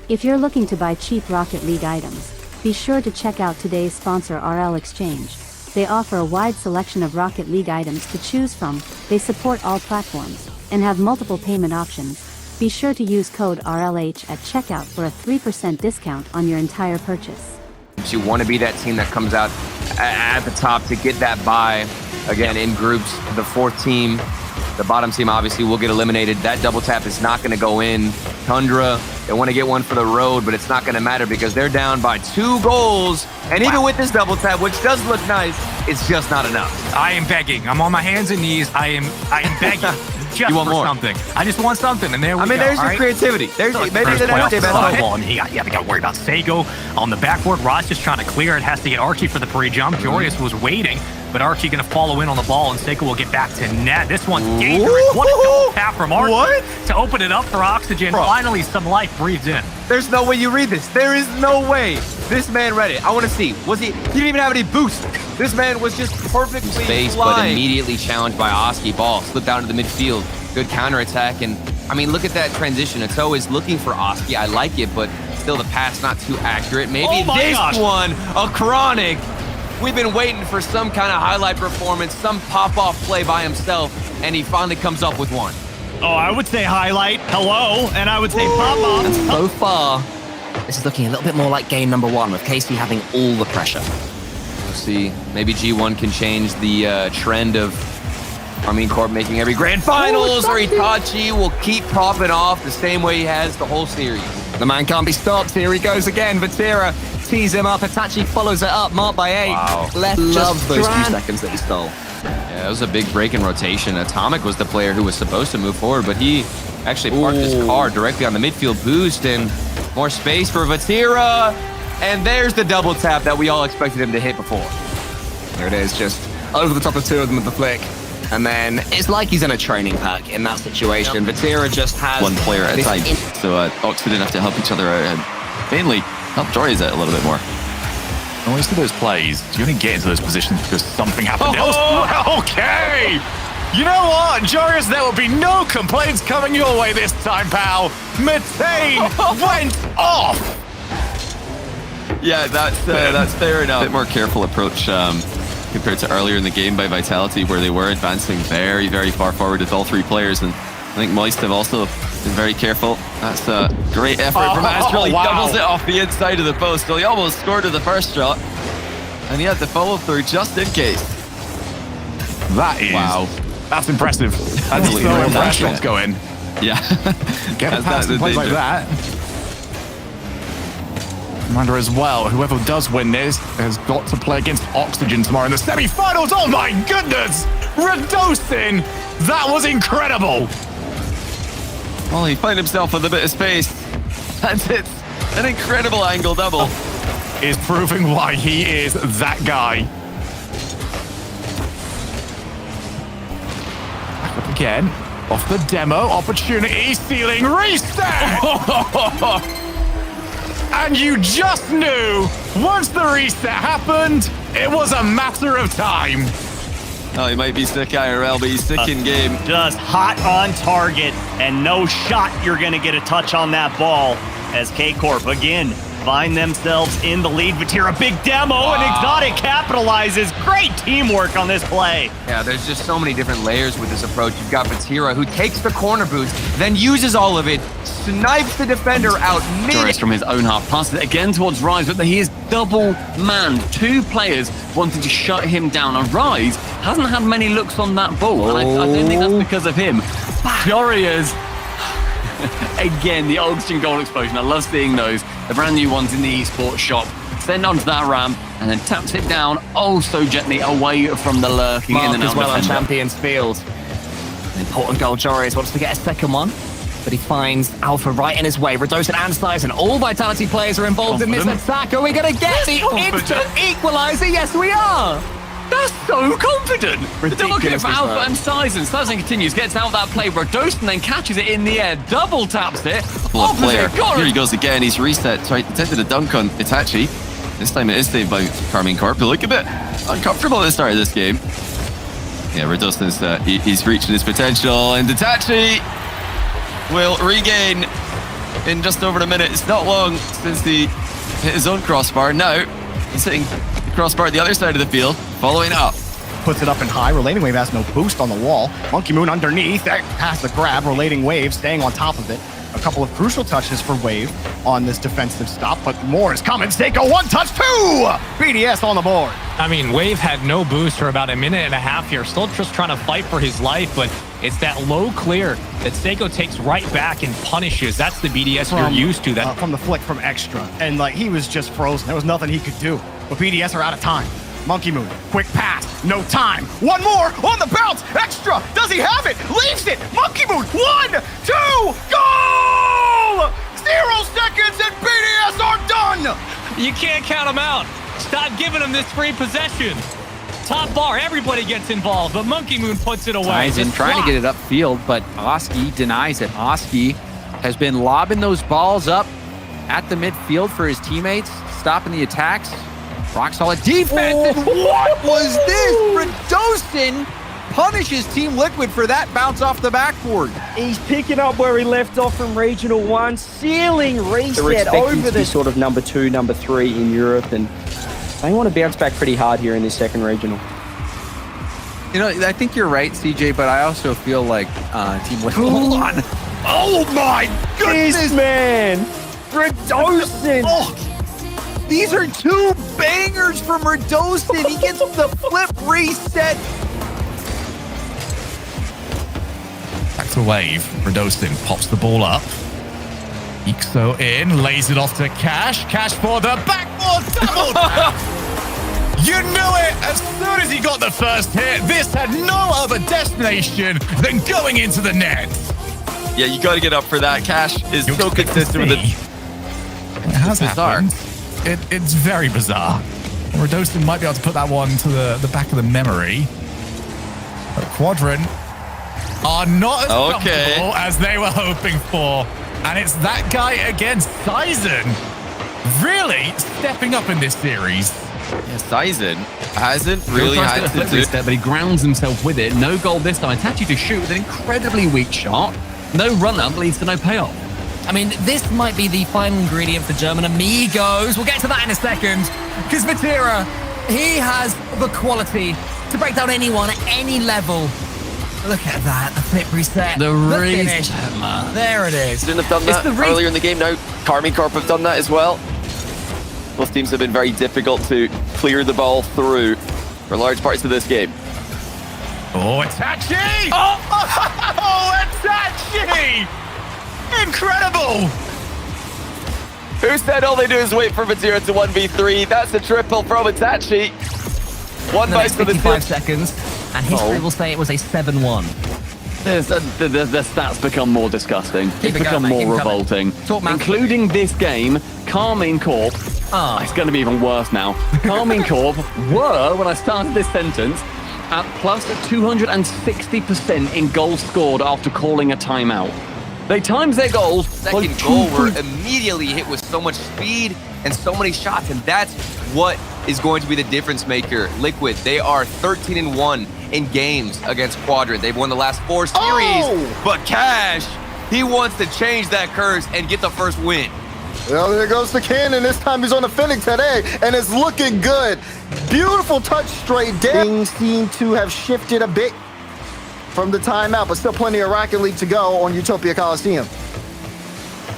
If you're looking to buy cheap Rocket League items, be sure to check out today's sponsor RL Exchange. They offer a wide selection of Rocket League items to choose from, they support all platforms, and have multiple payment options. Be sure to use code RLH at checkout for a 3% discount on your entire purchase. You want to be that team that comes out at the top to get that bye. Again, in groups, the fourth team, the bottom team obviously will get eliminated. That double tap is not going to go in. Tundra, they want to get one for the road, but it's not going to matter because they're down by 2 goals. And even with this double tap, which does look nice, it's just not enough. I am begging. I'm on my hands and knees. I am begging. Just You want for more? Something. I just want something, and there we go. There's your right? creativity. There's maybe the Playoff next day spot. Well, and they got to worry about Sago on the backboard. Ross just trying to clear it. Has to get Archie for the pre-jump. Jorius was waiting, but Archie going to follow in on the ball, and Sago will get back to net. This one's dangerous. What a double tap from Archie to open it up for Oxygen. Bro. Finally, some life breathed in. There's no way you read this. There is no way this man read it. I want to see. He didn't even have any boost. This man was just perfectly Space, but flying. immediately challenged by Oski. Ball slipped out into the midfield. Good counterattack. And, I mean, look at that transition. Ato is looking for Oski. I like it, but still the pass not too accurate. Maybe this one, a Chronic. We've been waiting for some kind of highlight performance, some pop-off play by himself, and he finally comes up with one. Oh, I would say highlight, hello, and I would say pop-off. And so far, this is looking a little bit more like game number 1, with Casey having all the pressure. We'll see. Maybe G1 can change the trend of Armin Corp making every grand finals, or Itachi will keep popping off the same way he has the whole series. The man can't be stopped. Here he goes again. Vatira tees him up. Itachi follows it up, marked by 8. Wow. Left Love just those few seconds that he stole. Yeah, that was a big break in rotation. Atomic was the player who was supposed to move forward, but he actually parked his car directly on the midfield boost, and more space for Vatira. And there's the double tap that we all expected him to hit before. There it is, just over the top of 2 of them with the flick. And then it's like he's in a training pack in that situation. Vatira just has one player at a this time. So Oxford didn't have to help each other out and mainly help Jorius out a little bit more. When you see those plays, you only get into those positions because something happened else. Okay! You know what, Jorius, there will be no complaints coming your way this time, pal. Methane went off! Yeah, that's fair enough. A bit more careful approach compared to earlier in the game by Vitality, where they were advancing very, very far forward with all 3 players. And I think Moist have also been very careful. That's a great effort from Astral. He doubles it off the inside of the post. So he almost scored with the first shot. And he had to follow through just in case. That is... Wow. That's impressive. That's so impressive. Shots go in. Yeah. Get a pass and plays like that. Reminder as well, whoever does win this has got to play against Oxygen tomorrow in the semi-finals. Oh my goodness! Radosin! That was incredible! Well, he found himself with a bit of space. And it's an incredible angle double. Is proving why he is that guy. Back up again. Off the demo. Opportunity. Stealing. Reset! And you just knew, once the reset happened, it was a matter of time. Oh, he might be sick IRL, but he's sick in game. Just hot on target, and no shot you're going to get a touch on that ball as K-Corp again find themselves in the lead. Vatira, big demo, and Exotic capitalizes. Great teamwork on this play. Yeah, there's just so many different layers with this approach. You've got Vatira, who takes the corner boost, then uses all of it, snipes the defender out mid. Jorius from his own half passes it again towards Rise, but he is double manned. 2 players wanting to shut him down. And Rise hasn't had many looks on that ball, and I don't think that's because of him. Jorius, again, the Oxygen goal explosion. I love seeing those. The brand new ones in the esports shop. Send onto that ramp and then taps it down oh so gently away from the lurking in Mark and as out well on defender. Champions Field. An important goal. Jorius wants to get a second one, but he finds Alpha right in his way. Radosin and Slice, all Vitality players are involved in this attack. Are we going to get the instant equalizer? Yes, we are. That's so confident. The double kick for Ridiculously Alpha so. and Sizen. Sizen continues, gets out of that play. Radosin then catches it in the air, double taps it. Player. Opposite corner. Here he goes again. He's reset. Attempted a dunk on Itachi. This time it is saved by Carmine Corp. Look a bit uncomfortable at the start of this game. Yeah, Radosin's he's reaching his potential, and Itachi will regain in just over a minute. It's not long since he hit his own crossbar. Now, he's hitting the crossbar at the other side of the field, following it up. Puts it up and high. Relating Wave has no boost on the wall. Monkey Moon underneath. That has the grab. Relating Wave staying on top of it. A couple of crucial touches for Wave on this defensive stop, but more is coming. Seiko, one touch, 2! BDS on the board. I mean, Wave had no boost for about a minute and a half here. Still just trying to fight for his life, but it's that low clear that Seiko takes right back and punishes. That's the BDS you're used to. That from the flick from Extra. And like he was just frozen. There was nothing he could do. But BDS are out of time. Monkey Moon, quick pass, no time. One more on the bounce. Extra, does he have it? Leaves it. Monkey Moon, 1, 2, goal! 0 seconds and BDS are done! you can't count him out. Stop giving him this free possession. Top bar, everybody gets involved, but Monkey Moon puts it away. Tyson trying to get it upfield, but Oski denies it. Oski has been lobbing those balls up at the midfield for his teammates, stopping the attacks. Rock solid defense. And what was this? Radosin punishes Team Liquid for that bounce off the backboard. He's picking up where he left off from Regional 1, sealing reset over the sort of number 2, number 3 in Europe, and they want to bounce back pretty hard here in this second regional. You know, I think you're right, CJ, but I also feel like Team Liquid. Hold on. Oh my goodness, This man, Radosin. Oh, these are 2 bangers from Radosin. He gets the flip reset. Back to Wave. Radosin pops the ball up. Ixo in, lays it off to Cash. Cash for the backboard double tap. You knew it as soon as he got the first hit. This had no other destination than going into the net. Yeah, you got to get up for that. Cash is so consistent with it. It has Bizarre. happened. It's very bizarre. Radosin might be able to put that one to the back of the memory. But Quadrant are not as comfortable as they were hoping for. And it's that guy against Sizen really stepping up in this series. Yeah, Sizen hasn't really had to do but he grounds himself with it. No goal this time. Itachi to shoot with an incredibly weak shot. No run-up leads to no payoff. I mean, this might be the final ingredient for German Amigos. We'll get to that in a second. Because Vatira, he has the quality to break down anyone at any level. Look at that, the flip reset, The finish. There it is. Didn't have done that earlier in the game. Now Karmine Corp have done that as well. Both teams have been very difficult to clear the ball through for large parts of this game. Oh, Itachi! Oh, Itachi! Incredible! Who said all they do is wait for Vatira to 1v3? That's a triple from Itachi. One The bite next for the 55 seconds, and history will say it was a 7-1. The stats become more disgusting. Keep It's it become going, mate. more Keep coming. revolting. Talk, man. Including this game, Karmine Corp. It's going to be even worse now. Karmine Corp were, when I started this sentence, at plus 260% in goals scored after calling a timeout. They times their goals. Second goal were immediately hit with so much speed and so many shots, and that's what is going to be the difference maker. Liquid, they are 13-1 in games against Quadrant. They've won the last 4 series, but Cash, he wants to change that curse and get the first win. Well, there goes the cannon. This time he's on the Phoenix today, and it's looking good. Beautiful touch straight down. Things seem to have shifted a bit from the timeout, but still plenty of Rocket League to go on Utopia Coliseum.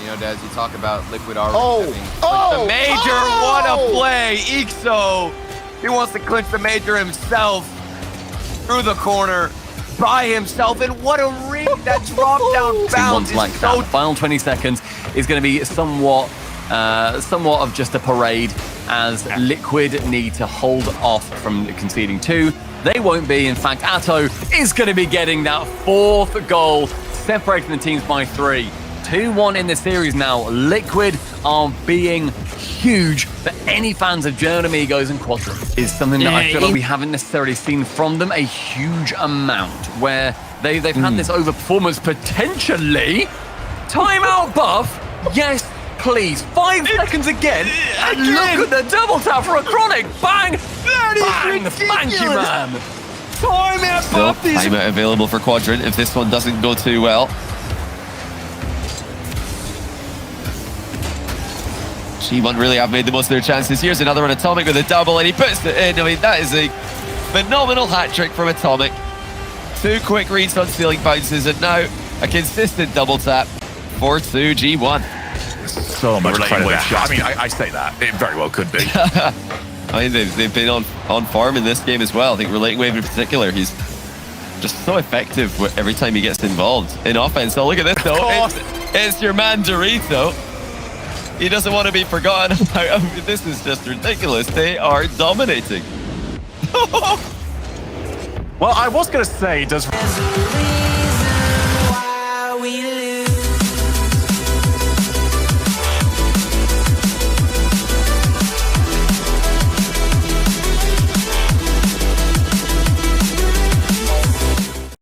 You know, Daz, you talk about Liquid already having the major. What a play. Ixo, he wants to clinch the major himself through the corner by himself, and what a ring. That drop down bounce is Like so that. Final 20 seconds is going to be somewhat of just a parade as Liquid need to hold off from conceding 2. They won't be. In fact, Atto is going to be getting that 4th goal, separating the teams by 3. 2-1 in the series now. Liquid are being huge for any fans of German Amigos and Quadrant. Is something that I feel like we haven't necessarily seen from them a huge amount, where they've had this overperformance potentially. Timeout buff, yes, please. 5 seconds again, and look at the double tap for a Chronic. Bang! Bang! Thank you, man. Timeout buff. Timeout available for Quadrant if this one doesn't go too well. G1 really have made the most of their chances. Here's another one, Atomic with a double, and he puts it in. I mean, that is a phenomenal hat trick from Atomic. 2 quick reads on stealing bounces, and now a consistent double tap for 2 G1. So much credit there. I mean, I say that. It very well could be. I mean, they've been on form in this game as well. I think Relating Wave in particular, he's just so effective every time he gets involved in offense. So look at this, though. It's your man, Dorito. He doesn't want to be forgotten about. I mean, this is just ridiculous. They are dominating. Well, I was going to say, does...